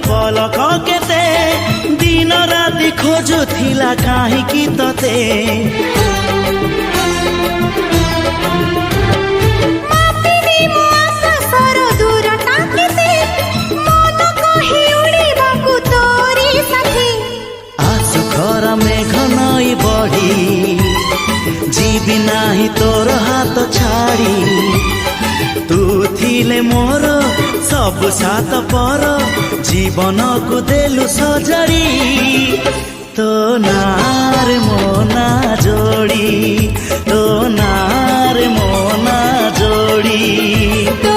पलक केते दिन राति खोजुथिला काहीकि तते मापिनी मो आकाशर दूरता केते मन कहि उड़िबाकु तोरी साथी आसु घर मेघ नई बढी जीवी नाही तोर हाथ छाड़ी तू थिले मोर सब सात पर जीवन को देलु सजरी तो नार मोना जोड़ी तो नार मोना जोड़ी।